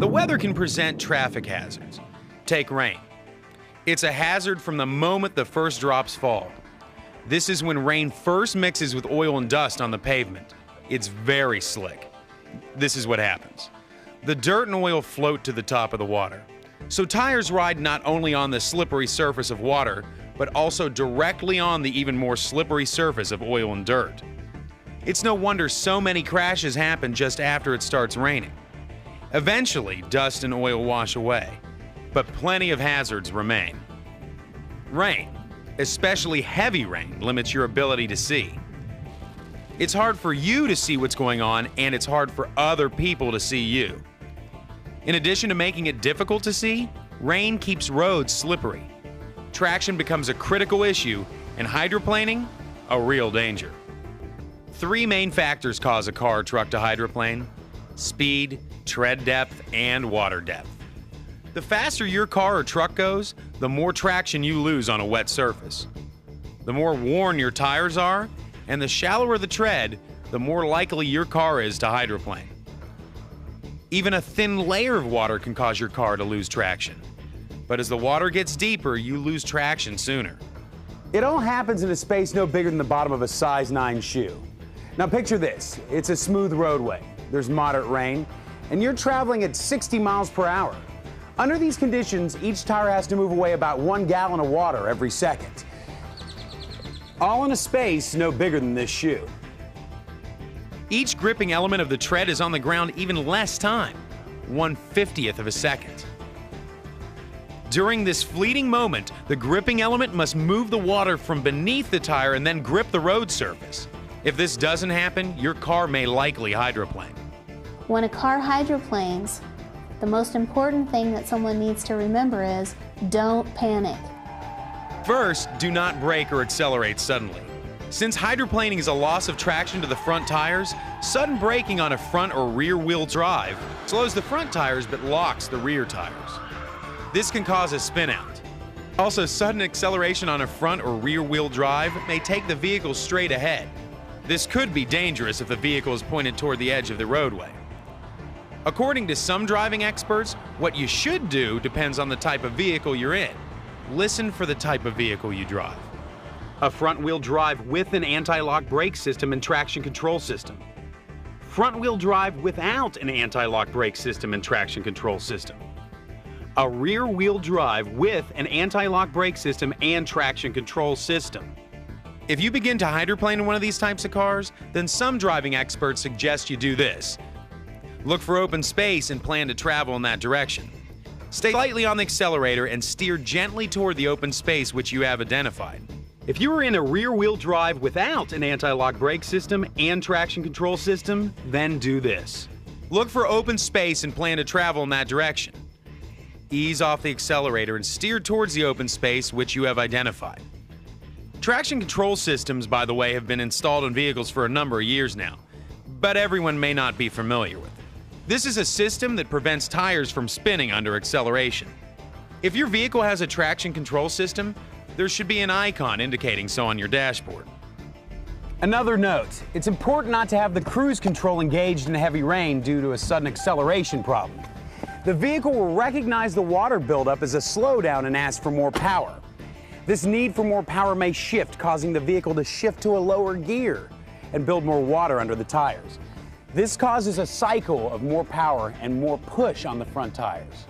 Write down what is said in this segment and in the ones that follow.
The weather can present traffic hazards. Take rain. It's a hazard from the moment the first drops fall. This is when rain first mixes with oil and dust on the pavement. It's very slick. This is what happens. The dirt and oil float to the top of the water. So tires ride not only on the slippery surface of water, but also directly on the even more slippery surface of oil and dirt. It's no wonder so many crashes happen just after it starts raining. Eventually, dust and oil wash away, but plenty of hazards remain. Rain, especially heavy rain, limits your ability to see. It's hard for you to see what's going on, and it's hard for other people to see you. In addition to making it difficult to see, rain keeps roads slippery. Traction becomes a critical issue, and hydroplaning, a real danger. 3 main factors cause a car or truck to hydroplane: speed, tread depth, and water depth. The faster your car or truck goes, the more traction you lose on a wet surface. The more worn your tires are, and the shallower the tread, the more likely your car is to hydroplane. Even a thin layer of water can cause your car to lose traction. But as the water gets deeper, you lose traction sooner. It all happens in a space no bigger than the bottom of a size 9 shoe. Now picture this. It's a smooth roadway. There's moderate rain, and you're traveling at 60 miles per hour. Under these conditions, each tire has to move away about 1 gallon of water every second. All in a space no bigger than this shoe. Each gripping element of the tread is on the ground even less time, 1/50th of a second. During this fleeting moment, the gripping element must move the water from beneath the tire and then grip the road surface. If this doesn't happen, your car may likely hydroplane. When a car hydroplanes, the most important thing that someone needs to remember is don't panic. First, do not brake or accelerate suddenly. Since hydroplaning is a loss of traction to the front tires, sudden braking on a front or rear wheel drive slows the front tires but locks the rear tires. This can cause a spin out. Also, sudden acceleration on a front or rear wheel drive may take the vehicle straight ahead. This could be dangerous if the vehicle is pointed toward the edge of the roadway. According to some driving experts, what you should do depends on the type of vehicle you're in. Listen for the type of vehicle you drive. A front-wheel drive with an anti-lock brake system and traction control system. Front-wheel drive without an anti-lock brake system and traction control system. A rear-wheel drive with an anti-lock brake system and traction control system. If you begin to hydroplane in one of these types of cars, then some driving experts suggest you do this. Look for open space and plan to travel in that direction. Stay lightly on the accelerator and steer gently toward the open space which you have identified. If you are in a rear-wheel drive without an anti-lock brake system and traction control system, then do this. Look for open space and plan to travel in that direction. Ease off the accelerator and steer towards the open space which you have identified. Traction control systems, by the way, have been installed in vehicles for a number of years now, but everyone may not be familiar with it. This is a system that prevents tires from spinning under acceleration. If your vehicle has a traction control system, there should be an icon indicating so on your dashboard. Another note, it's important not to have the cruise control engaged in heavy rain due to a sudden acceleration problem. The vehicle will recognize the water buildup as a slowdown and ask for more power. This need for more power may shift, causing the vehicle to shift to a lower gear and build more water under the tires. This causes a cycle of more power and more push on the front tires.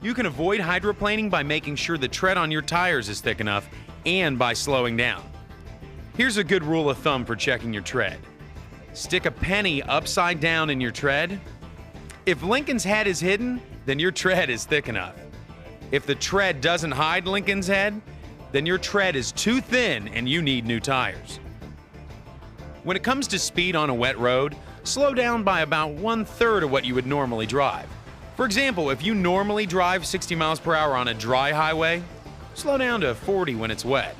You can avoid hydroplaning by making sure the tread on your tires is thick enough and by slowing down. Here's a good rule of thumb for checking your tread. Stick a penny upside down in your tread. If Lincoln's head is hidden, then your tread is thick enough. If the tread doesn't hide Lincoln's head, then your tread is too thin and you need new tires. When it comes to speed on a wet road, slow down by about 1/3 of what you would normally drive. For example, if you normally drive 60 miles per hour on a dry highway, slow down to 40 when it's wet.